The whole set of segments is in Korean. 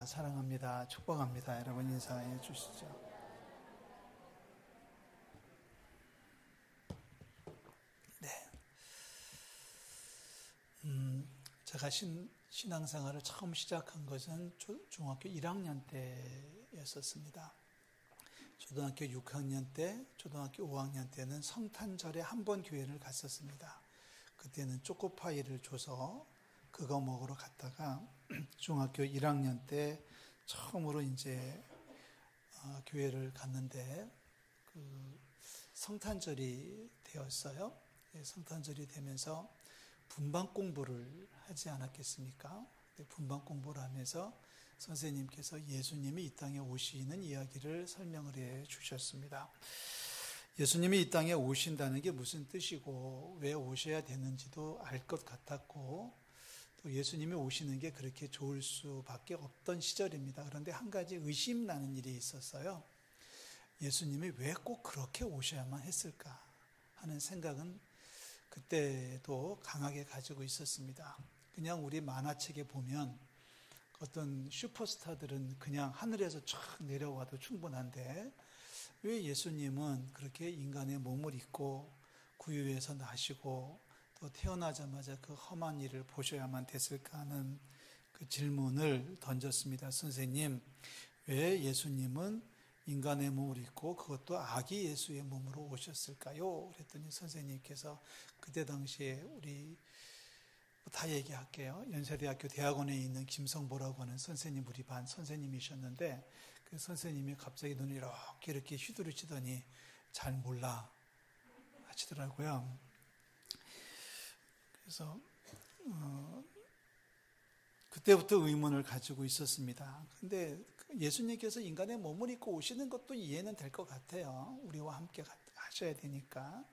사랑합니다. 축복합니다. 여러분 인사해 주시죠. 네. 제가 신앙생활을 처음 시작한 것은 중학교 1학년 때였었습니다. 초등학교 6학년 때, 초등학교 5학년 때는 성탄절에 한 번 교회를 갔었습니다. 그때는 초코파이를 줘서 그거 먹으러 갔다가 중학교 1학년 때 처음으로 이제 교회를 갔는데 성탄절이 되었어요. 성탄절이 되면서 분방 공부를 하지 않았겠습니까? 분방 공부를 하면서 선생님께서 예수님이 이 땅에 오시는 이야기를 설명을 해 주셨습니다. 예수님이 이 땅에 오신다는 게 무슨 뜻이고 왜 오셔야 되는지도 알 것 같았고 또 예수님이 오시는 게 그렇게 좋을 수밖에 없던 시절입니다. 그런데 한 가지 의심 나는 일이 있었어요. 예수님이 왜 꼭 그렇게 오셔야만 했을까 하는 생각은 그때도 강하게 가지고 있었습니다. 그냥 우리 만화책에 보면 어떤 슈퍼스타들은 그냥 하늘에서 쫙 내려와도 충분한데 왜 예수님은 그렇게 인간의 몸을 입고 구유에서 나시고 또 태어나자마자 그 험한 일을 보셔야만 됐을까 하는 그 질문을 던졌습니다. 선생님, 왜 예수님은 인간의 몸을 입고 그것도 아기 예수의 몸으로 오셨을까요? 그랬더니 선생님께서 그때 당시에 우리 다 얘기할게요. 연세대학교 대학원에 있는 김성보라고 하는 선생님, 우리 반 선생님이셨는데 그 선생님이 갑자기 눈을 이렇게 휘두르시더니 잘 몰라 하시더라고요. 그래서 그때부터 의문을 가지고 있었습니다. 근데 예수님께서 인간의 몸을 입고 오시는 것도 이해는 될 것 같아요. 우리와 함께 하셔야 되니까.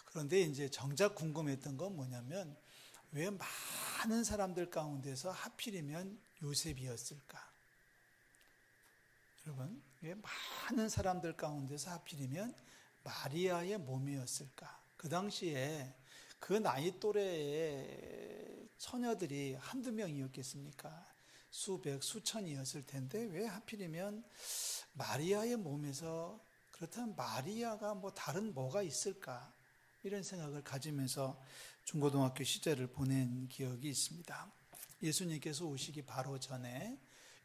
그런데 이제 정작 궁금했던 건 뭐냐면 왜 많은 사람들 가운데서 하필이면 요셉이었을까? 여러분, 왜 많은 사람들 가운데서 하필이면 마리아의 몸이었을까? 그 당시에 그 나이 또래의 처녀들이 한두 명이었겠습니까? 수백, 수천이었을 텐데 왜 하필이면 마리아의 몸에서 그렇다면 마리아가 뭐 다른 뭐가 있을까? 이런 생각을 가지면서 중고등학교 시절을 보낸 기억이 있습니다. 예수님께서 오시기 바로 전에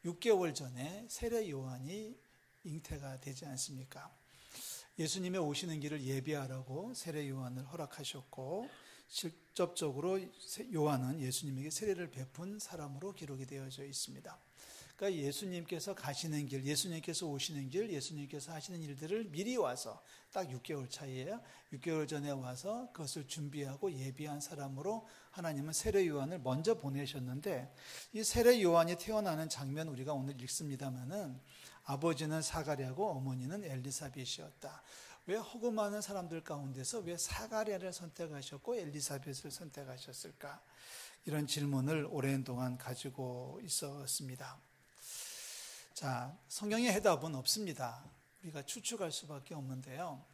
6개월 전에 세례 요한이 잉태가 되지 않습니까? 예수님의 오시는 길을 예비하라고 세례 요한을 허락하셨고 직접적으로 요한은 예수님에게 세례를 베푼 사람으로 기록이 되어져 있습니다. 그러니까 예수님께서 가시는 길, 예수님께서 오시는 길, 예수님께서 하시는 일들을 미리 와서 딱 6개월 차이에요. 6개월 전에 와서 그것을 준비하고 예비한 사람으로 하나님은 세례 요한을 먼저 보내셨는데 이 세례 요한이 태어나는 장면 우리가 오늘 읽습니다마는 아버지는 사가랴고 어머니는 엘리사벳이었다. 왜 허구 많은 사람들 가운데서 왜 사가랴를 선택하셨고 엘리사벳을 선택하셨을까? 이런 질문을 오랜 동안 가지고 있었습니다. 자, 성경의 해답은 없습니다. 우리가 추측할 수밖에 없는데요.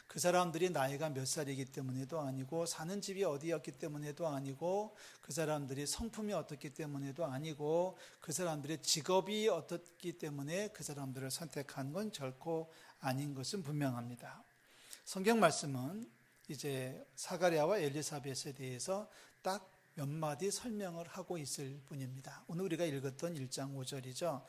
그 사람들이 나이가 몇 살이기 때문에도 아니고 사는 집이 어디였기 때문에도 아니고 그 사람들이 성품이 어떻기 때문에도 아니고 그 사람들의 직업이 어떻기 때문에 그 사람들을 선택한 건 결코 아닌 것은 분명합니다. 성경 말씀은 이제 사가랴와 엘리사벳에 대해서 딱 몇 마디 설명을 하고 있을 뿐입니다. 오늘 우리가 읽었던 1장 5절이죠.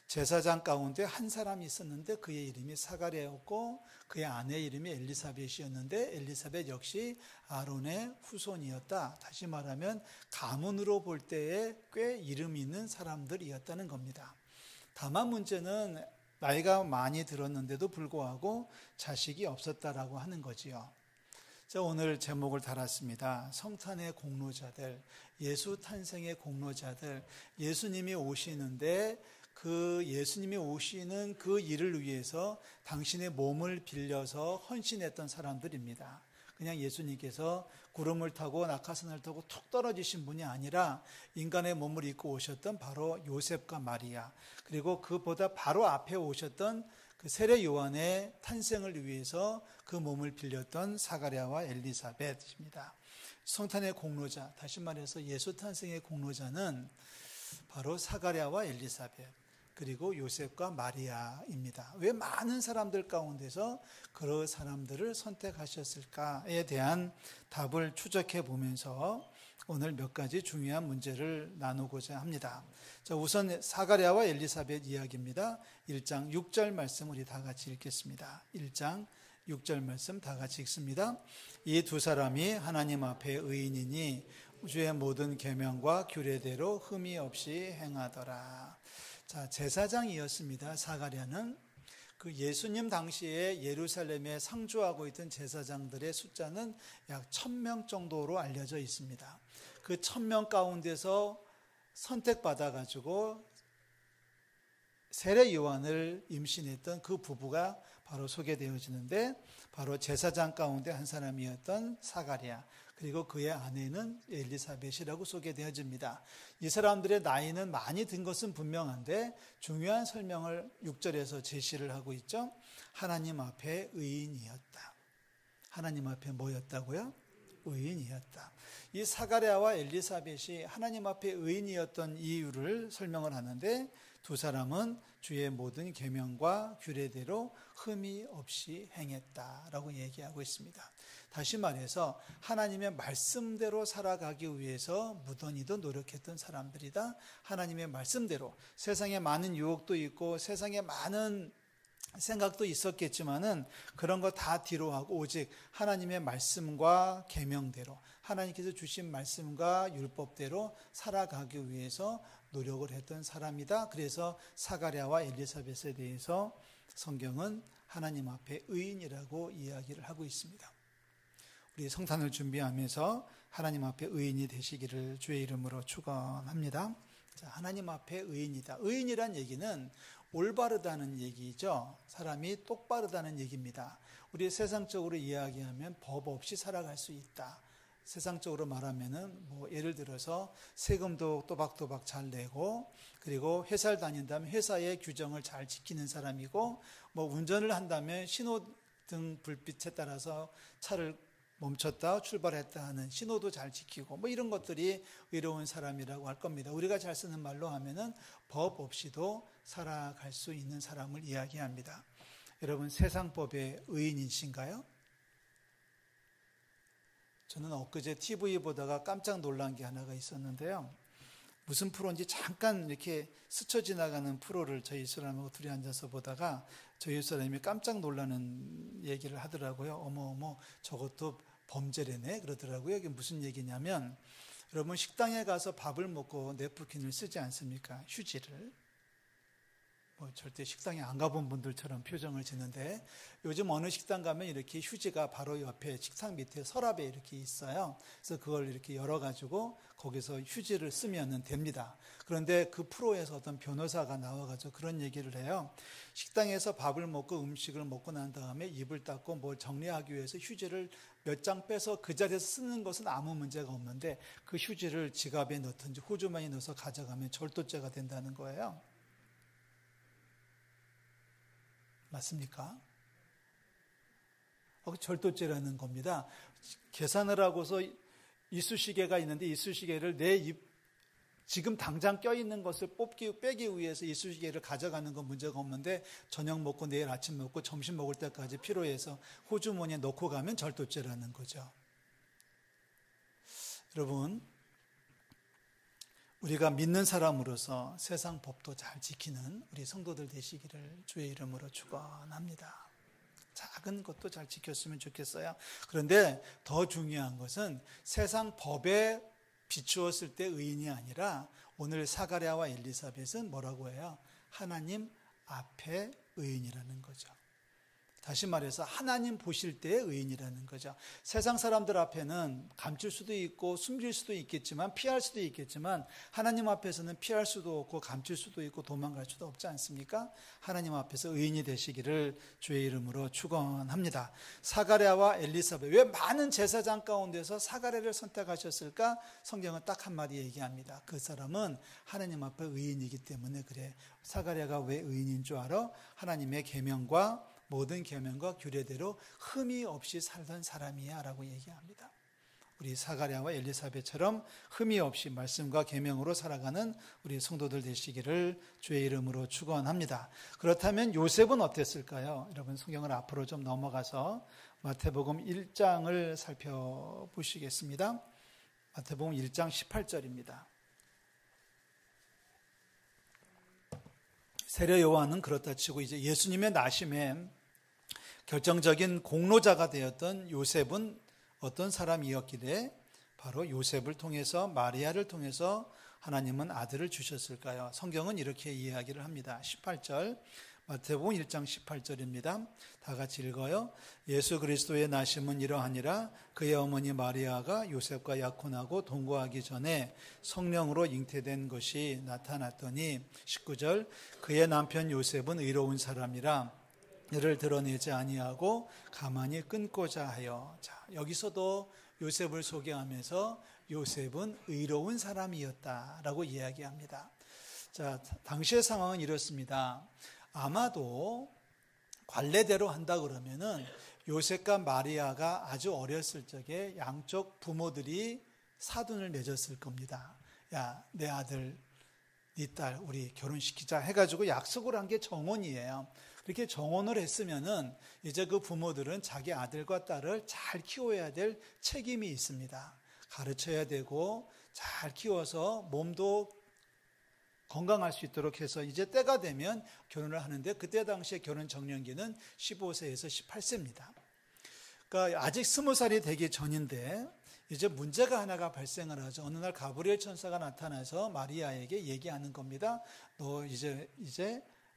제사장 가운데 한 사람이 있었는데 그의 이름이 사가랴였고 그의 아내 이름이 엘리사벳이었는데 엘리사벳 역시 아론의 후손이었다. 다시 말하면 가문으로 볼 때에 꽤 이름 있는 사람들이었다는 겁니다. 다만 문제는 나이가 많이 들었는데도 불구하고 자식이 없었다라고 하는 거지요. 자, 오늘 제목을 달았습니다. 성탄의 공로자들, 예수 탄생의 공로자들, 예수님이 오시는데 그 예수님이 오시는 그 일을 위해서 당신의 몸을 빌려서 헌신했던 사람들입니다. 그냥 예수님께서 구름을 타고 낙하산을 타고 툭 떨어지신 분이 아니라 인간의 몸을 입고 오셨던 바로 요셉과 마리아, 그리고 그보다 바로 앞에 오셨던 그 세례 요한의 탄생을 위해서 그 몸을 빌렸던 사가랴와 엘리사벳입니다. 성탄의 공로자, 다시 말해서 예수 탄생의 공로자는 바로 사가랴와 엘리사벳. 그리고 요셉과 마리아입니다. 왜 많은 사람들 가운데서 그런 사람들을 선택하셨을까에 대한 답을 추적해 보면서 오늘 몇 가지 중요한 문제를 나누고자 합니다. 자, 우선 사가랴와 엘리사벳 이야기입니다. 1장 6절 말씀 우리 다 같이 읽겠습니다. 1장 6절 말씀 다 같이 읽습니다. 이 두 사람이 하나님 앞에 의인이니 주의 모든 계명과 규례대로 흠이 없이 행하더라. 자, 제사장이었습니다. 사가랴는 그 예수님 당시에 예루살렘에 상주하고 있던 제사장들의 숫자는 약 1000명 정도로 알려져 있습니다. 그 1000명 가운데서 선택받아 가지고 세례 요한을 임신했던 그 부부가 바로 소개되어지는데, 바로 제사장 가운데 한 사람이었던 사가랴, 그리고 그의 아내는 엘리사벳이라고 소개되어집니다. 이 사람들의 나이는 많이 든 것은 분명한데 중요한 설명을 6절에서 제시를 하고 있죠. 하나님 앞에 의인이었다. 하나님 앞에 뭐였다고요? 의인이었다. 이 사가랴와 엘리사벳이 하나님 앞에 의인이었던 이유를 설명을 하는데, 두 사람은 주의 모든 계명과 규례대로 흠이 없이 행했다라고 얘기하고 있습니다. 다시 말해서 하나님의 말씀대로 살아가기 위해서 무던히도 노력했던 사람들이다. 하나님의 말씀대로, 세상에 많은 유혹도 있고 세상에 많은 생각도 있었겠지만은 그런 거 다 뒤로 하고 오직 하나님의 말씀과 계명대로, 하나님께서 주신 말씀과 율법대로 살아가기 위해서 노력을 했던 사람이다. 그래서 사가랴와 엘리사벳에 대해서 성경은 하나님 앞에 의인이라고 이야기를 하고 있습니다. 우리 성탄을 준비하면서 하나님 앞에 의인이 되시기를 주의 이름으로 축원합니다. 자, 하나님 앞에 의인이다. 의인이란 얘기는 올바르다는 얘기죠. 사람이 똑바르다는 얘기입니다. 우리 세상적으로 이야기하면 법 없이 살아갈 수 있다. 세상적으로 말하면은 예를 들어서 세금도 또박또박 잘 내고, 그리고 회사를 다닌다면 회사의 규정을 잘 지키는 사람이고, 운전을 한다면 신호등 불빛에 따라서 차를 멈췄다 출발했다 하는 신호도 잘 지키고, 이런 것들이 의로운 사람이라고 할 겁니다. 우리가 잘 쓰는 말로 하면은 법 없이도 살아갈 수 있는 사람을 이야기합니다. 여러분, 세상법의 의인이신가요? 저는 엊그제 TV 보다가 깜짝 놀란 게 하나가 있었는데요. 무슨 프로인지 잠깐 이렇게 스쳐 지나가는 프로를 저희 사람하고 둘이 앉아서 보다가 저희 사람이 깜짝 놀라는 얘기를 하더라고요. 어머, 저것도 범죄래네 그러더라고요. 이게 무슨 얘기냐면, 여러분 식당에 가서 밥을 먹고 냅킨을 쓰지 않습니까? 휴지를. 절대 식당에 안 가본 분들처럼 표정을 짓는데, 요즘 어느 식당 가면 이렇게 휴지가 바로 옆에 식탁 밑에 서랍에 이렇게 있어요. 그래서 그걸 이렇게 열어가지고 거기서 휴지를 쓰면 됩니다. 그런데 그 프로에서 어떤 변호사가 나와가지고 그런 얘기를 해요. 식당에서 밥을 먹고 음식을 먹고 난 다음에 입을 닦고 뭘 정리하기 위해서 휴지를 몇 장 빼서 그 자리에서 쓰는 것은 아무 문제가 없는데, 그 휴지를 지갑에 넣든지 호주머니에 넣어서 가져가면 절도죄가 된다는 거예요. 맞습니까? 절도죄라는 겁니다. 계산을 하고서 이쑤시개가 있는데 이쑤시개를 지금 당장 껴있는 것을 빼기 위해서 이쑤시개를 가져가는 건 문제가 없는데, 저녁 먹고 내일 아침 먹고 점심 먹을 때까지 필요해서 호주머니에 넣고 가면 절도죄라는 거죠. 여러분, 우리가 믿는 사람으로서 세상 법도 잘 지키는 우리 성도들 되시기를 주의 이름으로 축원합니다. 작은 것도 잘 지켰으면 좋겠어요. 그런데 더 중요한 것은 세상 법에 비추었을 때 의인이 아니라, 오늘 사가랴와 엘리사벳은 뭐라고 해요? 하나님 앞에 의인이라는 거죠. 다시 말해서 하나님 보실 때의 의인이라는 거죠. 세상 사람들 앞에는 감출 수도 있고 숨길 수도 있겠지만, 피할 수도 있겠지만, 하나님 앞에서는 피할 수도 없고 감출 수도 있고 도망갈 수도 없지 않습니까? 하나님 앞에서 의인이 되시기를 주의 이름으로 축원합니다. 사가랴와 엘리사벳, 왜 많은 제사장 가운데서 사가랴를 선택하셨을까? 성경은 딱 한마디 얘기합니다. 그 사람은 하나님 앞에 의인이기 때문에 그래. 사가랴가 왜 의인인 줄 알아? 하나님의 계명과 모든 계명과 규례대로 흠이 없이 살던 사람이야 라고 얘기합니다. 우리 사가랴와 엘리사벳처럼 흠이 없이 말씀과 계명으로 살아가는 우리 성도들 되시기를 주의 이름으로 축원합니다. 그렇다면 요셉은 어땠을까요? 여러분 성경을 앞으로 좀 넘어가서 마태복음 1장을 살펴보시겠습니다. 마태복음 1장 18절입니다. 세례 요한은 그렇다 치고 이제 예수님의 나심에 결정적인 공로자가 되었던 요셉은 어떤 사람이었기에 바로 요셉을 통해서 마리아를 통해서 하나님은 아들을 주셨을까요? 성경은 이렇게 이야기를 합니다. 18절 마태복음 1장 18절입니다. 다 같이 읽어요. 예수 그리스도의 나심은 이러하니라. 그의 어머니 마리아가 요셉과 약혼하고 동거하기 전에 성령으로 잉태된 것이 나타났더니 19절 그의 남편 요셉은 의로운 사람이라 이를 드러내지 아니하고 가만히 끊고자 하여. 자, 여기서도 요셉을 소개하면서 요셉은 의로운 사람이었다라고 이야기합니다. 자, 당시의 상황은 이렇습니다. 아마도 관례대로 한다 그러면은 요셉과 마리아가 아주 어렸을 적에 양쪽 부모들이 사돈을 맺었을 겁니다. 야, 내 아들, 네 딸 우리 결혼시키자 해가지고 약속을 한 게 정혼이에요. 그렇게 정혼을 했으면은 이제 그 부모들은 자기 아들과 딸을 잘 키워야 될 책임이 있습니다. 가르쳐야 되고 잘 키워서 몸도 건강할 수 있도록 해서 이제 때가 되면 결혼을 하는데 그때 당시에 결혼 정년기는 15세에서 18세입니다. 그러니까 아직 20살이 되기 전인데 이제 문제가 하나가 발생을 하죠. 어느 날 가브리엘 천사가 나타나서 마리아에게 얘기하는 겁니다. 너 이제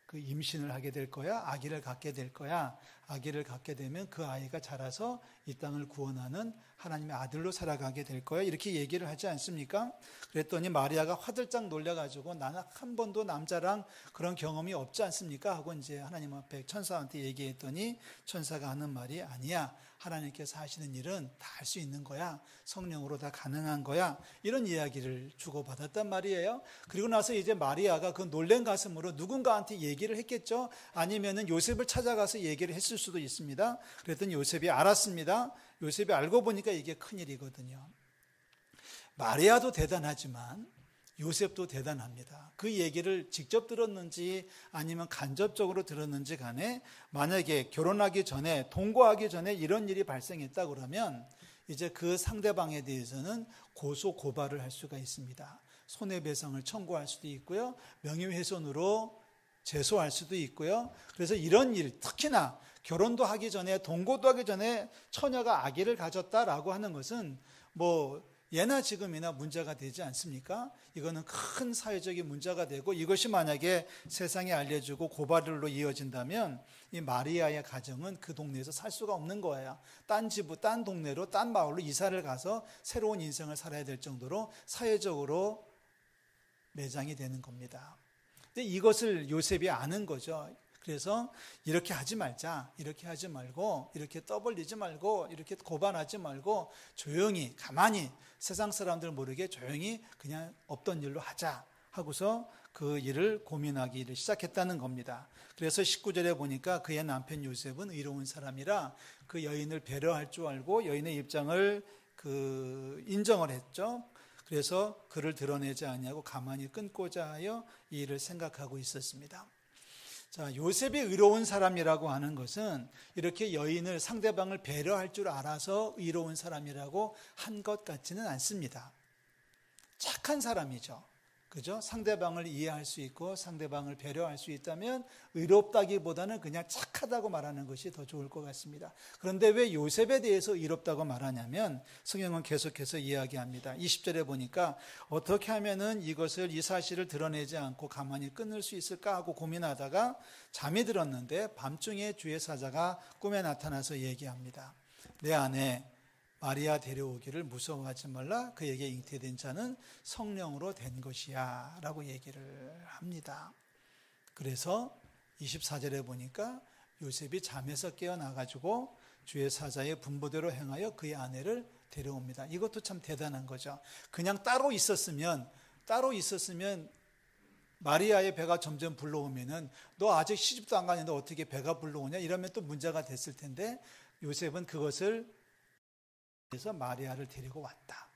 그 임신을 하게 될 거야. 아기를 갖게 될 거야. 아기를 갖게 되면 그 아이가 자라서 이 땅을 구원하는 하나님의 아들로 살아가게 될 거야. 이렇게 얘기를 하지 않습니까? 그랬더니 마리아가 화들짝 놀려가지고 나는 한 번도 남자랑 그런 경험이 없지 않습니까? 하고 이제 하나님 앞에 천사한테 얘기했더니 천사가 하는 말이 아니야. 하나님께서 하시는 일은 다 할 수 있는 거야. 성령으로 다 가능한 거야. 이런 이야기를 주고받았단 말이에요. 그리고 나서 이제 마리아가 그 놀란 가슴으로 누군가한테 얘기를 했겠죠. 아니면은 요셉을 찾아가서 얘기를 했을 수도 있습니다. 그랬더니 요셉이 알았습니다. 요셉이 알고 보니까 이게 큰일이거든요. 마리아도 대단하지만 요셉도 대단합니다. 그 얘기를 직접 들었는지 아니면 간접적으로 들었는지 간에 만약에 결혼하기 전에 동거하기 전에 이런 일이 발생했다 그러면 이제 그 상대방에 대해서는 고소 고발을 할 수가 있습니다. 손해배상을 청구할 수도 있고요. 명예훼손으로 제소할 수도 있고요. 그래서 이런 일, 특히나 결혼도 하기 전에 동거도 하기 전에 처녀가 아기를 가졌다라고 하는 것은 예나 지금이나 문제가 되지 않습니까? 이거는 큰 사회적인 문제가 되고 이것이 만약에 세상에 알려지고 고발로 이어진다면 이 마리아의 가정은 그 동네에서 살 수가 없는 거예요. 딴 집, 딴 동네로, 딴 마을로 이사를 가서 새로운 인생을 살아야 될 정도로 사회적으로 매장이 되는 겁니다. 근데 이것을 요셉이 아는 거죠. 그래서 이렇게 하지 말자, 이렇게 하지 말고, 이렇게 떠벌리지 말고, 이렇게 고발하지 말고 조용히 가만히 세상 사람들 모르게 조용히 그냥 없던 일로 하자 하고서 그 일을 고민하기를 시작했다는 겁니다. 그래서 19절에 보니까 그의 남편 요셉은 의로운 사람이라 그 여인을 배려할 줄 알고 여인의 입장을 인정을 했죠. 그래서 그를 드러내지 아니하고 가만히 끊고자 하여 이 일을 생각하고 있었습니다. 자, 요셉이 의로운 사람이라고 하는 것은 이렇게 여인을 상대방을 배려할 줄 알아서 의로운 사람이라고 한 것 같지는 않습니다. 착한 사람이죠. 그죠? 상대방을 이해할 수 있고 상대방을 배려할 수 있다면 의롭다기보다는 그냥 착하다고 말하는 것이 더 좋을 것 같습니다. 그런데 왜 요셉에 대해서 의롭다고 말하냐면 성경은 계속해서 이야기합니다. 20절에 보니까 어떻게 하면은 이 사실을 드러내지 않고 가만히 끊을 수 있을까 하고 고민하다가 잠이 들었는데 밤중에 주의 사자가 꿈에 나타나서 얘기합니다. 내 아내 마리아 데려오기를 무서워하지 말라. 그에게 잉태된 자는 성령으로 된 것이야 라고 얘기를 합니다. 그래서 24절에 보니까 요셉이 잠에서 깨어나가지고 주의 사자의 분부대로 행하여 그의 아내를 데려옵니다. 이것도 참 대단한 거죠. 그냥 따로 있었으면 마리아의 배가 점점 불러오면은 너 아직 시집도 안 가는데 어떻게 배가 불러오냐 이러면 또 문제가 됐을 텐데 요셉은 그것을 그래서 마리아를 데리고 왔다.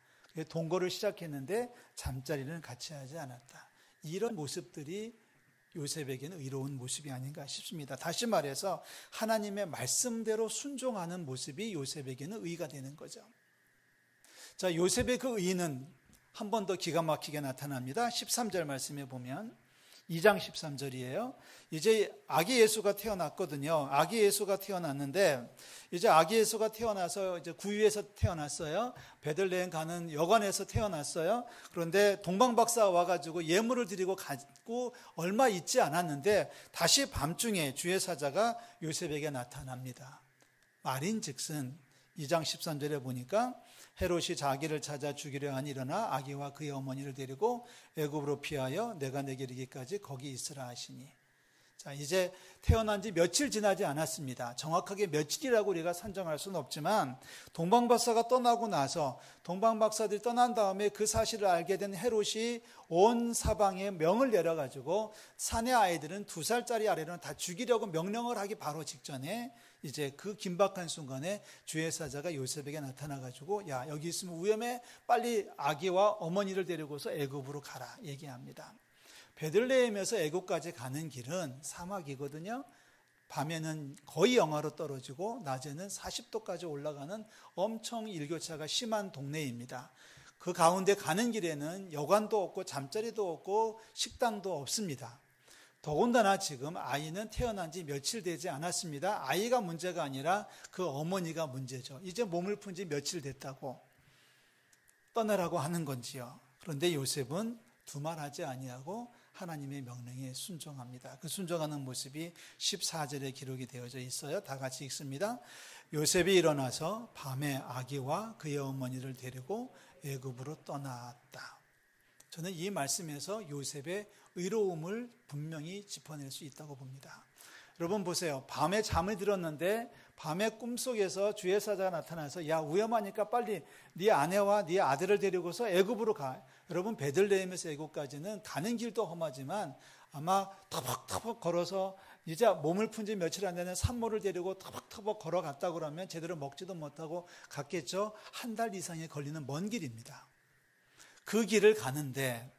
동거를 시작했는데 잠자리는 같이 하지 않았다. 이런 모습들이 요셉에게는 의로운 모습이 아닌가 싶습니다. 다시 말해서 하나님의 말씀대로 순종하는 모습이 요셉에게는 의가 되는 거죠. 자, 요셉의 그 의는 한 번 더 기가 막히게 나타납니다. 13절 말씀에 보면 2장 13절이에요. 이제 아기 예수가 태어났거든요. 아기 예수가 태어났는데 이제 아기 예수가 태어나서 이제 구유에서 태어났어요. 베들레헴 가는 여관에서 태어났어요. 그런데 동방박사가 와가지고 예물을 드리고 가고 얼마 있지 않았는데 다시 밤중에 주의 사자가 요셉에게 나타납니다. 말인즉슨 2장 13절에 보니까 헤롯이 자기를 찾아 죽이려 하니 일어나 아기와 그의 어머니를 데리고 애굽으로 피하여 내가 내게 이르기까지 거기 있으라 하시니. 자, 이제 태어난 지 며칠 지나지 않았습니다. 정확하게 며칠이라고 우리가 산정할 수는 없지만 동방박사가 떠나고 나서 동방박사들이 떠난 다음에 그 사실을 알게 된 헤롯이 온 사방에 명을 내려가지고 사내 아이들은 2살짜리 아래로는 다 죽이려고 명령을 하기 바로 직전에 이제 그 긴박한 순간에 주의 사자가 요셉에게 나타나가지고 야, 여기 있으면 위험해, 빨리 아기와 어머니를 데리고서 애굽으로 가라 얘기합니다. 베들레헴에서 애굽까지 가는 길은 사막이거든요. 밤에는 거의 영하로 떨어지고 낮에는 40도까지 올라가는 엄청 일교차가 심한 동네입니다. 그 가운데 가는 길에는 여관도 없고 잠자리도 없고 식당도 없습니다. 더군다나 지금 아이는 태어난 지 며칠 되지 않았습니다. 아이가 문제가 아니라 그 어머니가 문제죠. 이제 몸을 푼 지 며칠 됐다고 떠나라고 하는 건지요. 그런데 요셉은 두말하지 아니하고 하나님의 명령에 순종합니다. 그 순종하는 모습이 14절에 기록이 되어져 있어요. 다 같이 읽습니다. 요셉이 일어나서 밤에 아기와 그의 어머니를 데리고 애굽으로 떠났다. 저는 이 말씀에서 요셉의 의로움을 분명히 짚어낼 수 있다고 봅니다. 여러분 보세요. 밤에 잠을 들었는데 밤에 꿈속에서 주의 사자가 나타나서 야, 위험하니까 빨리 네 아내와 네 아들을 데리고서 애굽으로 가. 여러분 베들레헴에서 애굽까지는 가는 길도 험하지만 아마 터벅터벅 걸어서 이제 몸을 푼 지 며칠 안 되는 산모를 데리고 터벅터벅 걸어갔다 그러면 제대로 먹지도 못하고 갔겠죠. 한 달 이상이 걸리는 먼 길입니다. 그 길을 가는데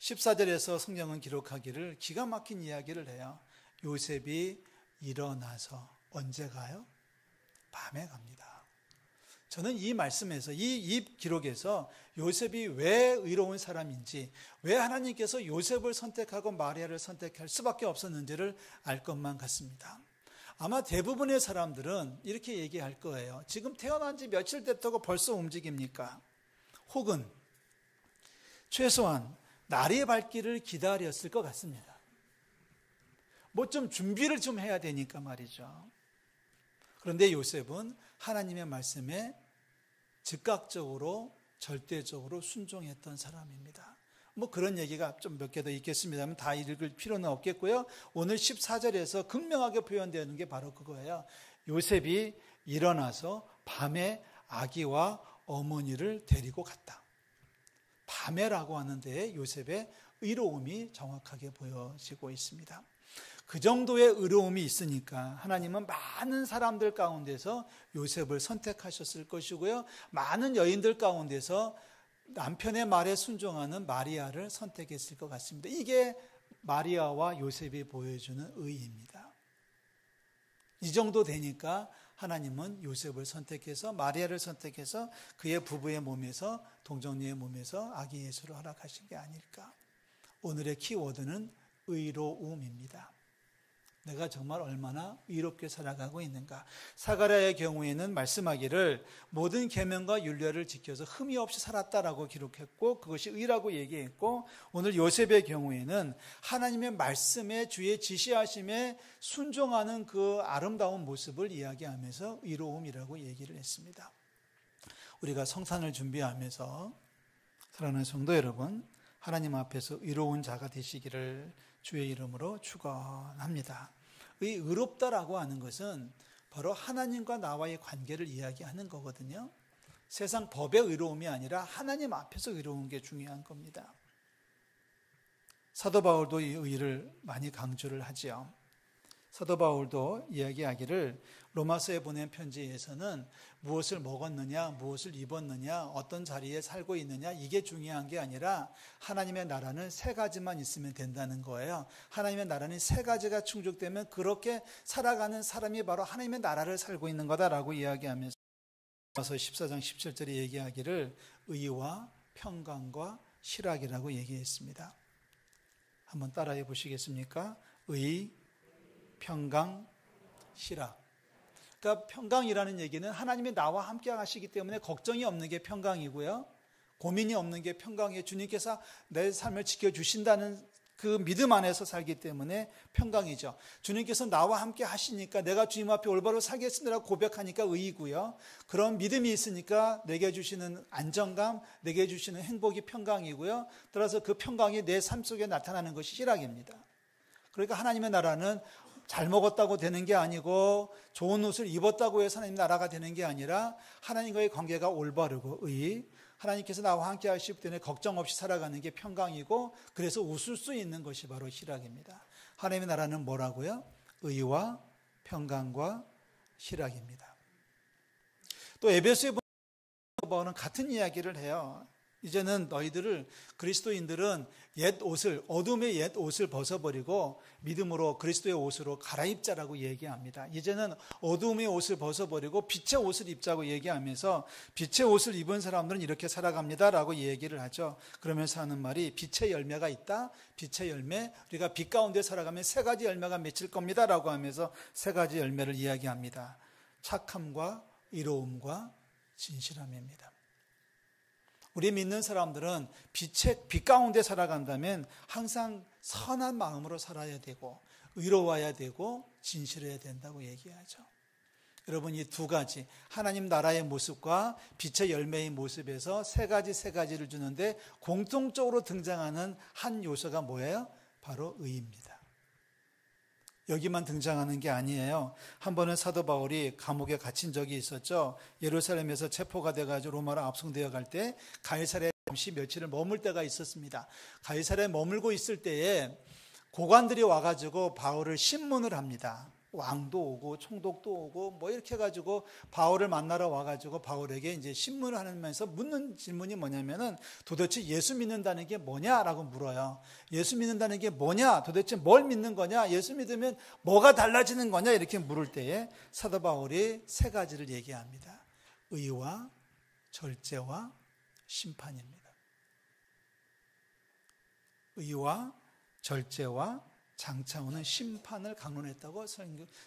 14절에서 성경은 기록하기를 기가 막힌 이야기를 해요. 요셉이 일어나서 언제 가요? 밤에 갑니다. 저는 이 말씀에서 이 기록에서 요셉이 왜 의로운 사람인지, 왜 하나님께서 요셉을 선택하고 마리아를 선택할 수밖에 없었는지를 알 것만 같습니다. 아마 대부분의 사람들은 이렇게 얘기할 거예요. 지금 태어난 지 며칠 됐다고 벌써 움직입니까? 혹은 최소한 날이 밝기를 기다렸을 것 같습니다. 뭐 좀 준비를 좀 해야 되니까 말이죠. 그런데 요셉은 하나님의 말씀에 즉각적으로 절대적으로 순종했던 사람입니다. 뭐 그런 얘기가 좀 몇 개 더 있겠습니다만 다 읽을 필요는 없겠고요. 오늘 14절에서 극명하게 표현되는 게 바로 그거예요. 요셉이 일어나서 밤에 아기와 어머니를 데리고 갔다. 밤에라고 하는데 요셉의 의로움이 정확하게 보여지고 있습니다. 그 정도의 의로움이 있으니까 하나님은 많은 사람들 가운데서 요셉을 선택하셨을 것이고요. 많은 여인들 가운데서 남편의 말에 순종하는 마리아를 선택했을 것 같습니다. 이게 마리아와 요셉이 보여주는 의입니다. 이 정도 되니까 하나님은 요셉을 선택해서 마리아를 선택해서 그의 부부의 몸에서 동정녀의 몸에서 아기 예수를 허락하신 게 아닐까. 오늘의 키워드는 의로움입니다. 내가 정말 얼마나 의롭게 살아가고 있는가. 사가랴의 경우에는 말씀하기를 모든 계명과 율례를 지켜서 흠이 없이 살았다라고 기록했고 그것이 의라고 얘기했고, 오늘 요셉의 경우에는 하나님의 말씀에 주의 지시하심에 순종하는 그 아름다운 모습을 이야기하면서 의로움이라고 얘기를 했습니다. 우리가 성탄을 준비하면서 사랑하는 성도 여러분, 하나님 앞에서 의로운 자가 되시기를 주의 이름으로 축원합니다. 의롭다라고 하는 것은 바로 하나님과 나와의 관계를 이야기하는 거거든요. 세상 법의 의로움이 아니라 하나님 앞에서 의로운 게 중요한 겁니다. 사도 바울도 이 의를 많이 강조를 하지요. 사도 바울도 이야기하기를 로마서에 보낸 편지에서는 무엇을 먹었느냐, 무엇을 입었느냐, 어떤 자리에 살고 있느냐, 이게 중요한 게 아니라 하나님의 나라는 세 가지만 있으면 된다는 거예요. 하나님의 나라는 세 가지가 충족되면 그렇게 살아가는 사람이 바로 하나님의 나라를 살고 있는 거다라고 이야기하면서 로마서 14장 17절에 얘기하기를 의와 평강과 실학이라고 얘기했습니다. 한번 따라해 보시겠습니까? 의, 평강, 실학. 그러니까 평강이라는 얘기는 하나님이 나와 함께 하시기 때문에 걱정이 없는 게 평강이고요. 고민이 없는 게 평강이에요. 주님께서 내 삶을 지켜주신다는 그 믿음 안에서 살기 때문에 평강이죠. 주님께서 나와 함께 하시니까 내가 주님 앞에 올바로 살겠습니다라고 고백하니까 의이고요. 그런 믿음이 있으니까 내게 주시는 안정감, 내게 주시는 행복이 평강이고요. 따라서 그 평강이 내 삶 속에 나타나는 것이 실학입니다. 그러니까 하나님의 나라는 잘 먹었다고 되는 게 아니고 좋은 옷을 입었다고 해서 하나님 나라가 되는 게 아니라 하나님과의 관계가 올바르고 의, 하나님께서 나와 함께 하시기 때문에 걱정 없이 살아가는 게 평강이고 그래서 웃을 수 있는 것이 바로 실학입니다. 하나님의 나라는 뭐라고요? 의와 평강과 실학입니다. 또 에베소에 보면 같은 이야기를 해요. 이제는 너희들을 그리스도인들은 옛 옷을 어둠의 옛 옷을 벗어버리고 믿음으로 그리스도의 옷으로 갈아입자라고 얘기합니다. 이제는 어둠의 옷을 벗어버리고 빛의 옷을 입자고 얘기하면서 빛의 옷을 입은 사람들은 이렇게 살아갑니다라고 얘기를 하죠. 그러면서 하는 말이 빛의 열매가 있다. 빛의 열매, 우리가 빛 가운데 살아가면 세 가지 열매가 맺힐 겁니다라고 하면서 세 가지 열매를 이야기합니다. 착함과 의로움과 진실함입니다. 우리 믿는 사람들은 빛 가운데 살아간다면 항상 선한 마음으로 살아야 되고 의로워야 되고 진실해야 된다고 얘기하죠. 여러분, 이 두 가지 하나님 나라의 모습과 빛의 열매의 모습에서 세 가지를 주는데 공통적으로 등장하는 한 요소가 뭐예요? 바로 의입니다. 여기만 등장하는 게 아니에요. 한 번은 사도 바울이 감옥에 갇힌 적이 있었죠. 예루살렘에서 체포가 돼가지고 로마로 압송되어 갈 때 가이사랴에 잠시 며칠을 머물 때가 있었습니다. 가이사랴에 머물고 있을 때에 고관들이 와가지고 바울을 신문을 합니다. 왕도 오고 총독도 오고 뭐 이렇게 해가지고 바울을 만나러 와가지고 바울에게 이제 신문을 하면서 묻는 질문이 뭐냐면은 도대체 예수 믿는다는 게 뭐냐라고 물어요. 예수 믿는다는 게 뭐냐? 도대체 뭘 믿는 거냐? 예수 믿으면 뭐가 달라지는 거냐? 이렇게 물을 때에 사도 바울이 세 가지를 얘기합니다. 의와 절제와 심판입니다. 의와 절제와 장차 오는 심판을 강론했다고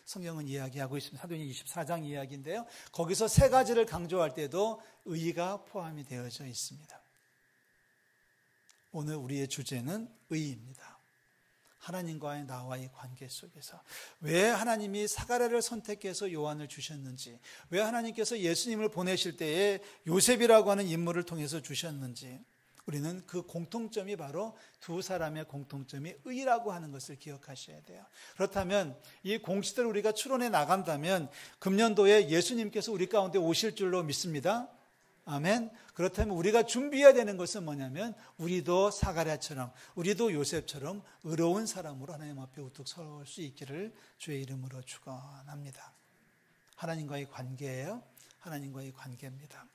성경은 이야기하고 있습니다. 사도행전 24장 이야기인데요. 거기서 세 가지를 강조할 때도 의가 포함이 되어져 있습니다. 오늘 우리의 주제는 의입니다. 하나님과의 나와의 관계 속에서 왜 하나님이 사가랴를 선택해서 요한을 주셨는지, 왜 하나님께서 예수님을 보내실 때에 요셉이라고 하는 인물을 통해서 주셨는지, 우리는 그 공통점이 바로 두 사람의 공통점이 의라고 하는 것을 기억하셔야 돼요. 그렇다면 이 공시대를 우리가 추론해 나간다면 금년도에 예수님께서 우리 가운데 오실 줄로 믿습니다. 아멘. 그렇다면 우리가 준비해야 되는 것은 뭐냐면 우리도 사가랴처럼, 우리도 요셉처럼 의로운 사람으로 하나님 앞에 우뚝 설 수 있기를 주의 이름으로 축원합니다. 하나님과의 관계예요. 하나님과의 관계입니다.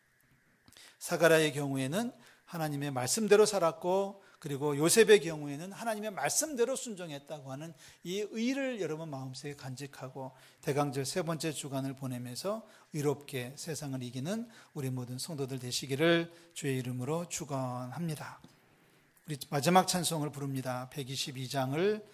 사가랴의 경우에는 하나님의 말씀대로 살았고, 그리고 요셉의 경우에는 하나님의 말씀대로 순종했다고 하는 이 의를 여러분 마음속에 간직하고 대강절 세 번째 주간을 보내면서 의롭게 세상을 이기는 우리 모든 성도들 되시기를 주의 이름으로 축원합니다. 우리 마지막 찬송을 부릅니다. 122장을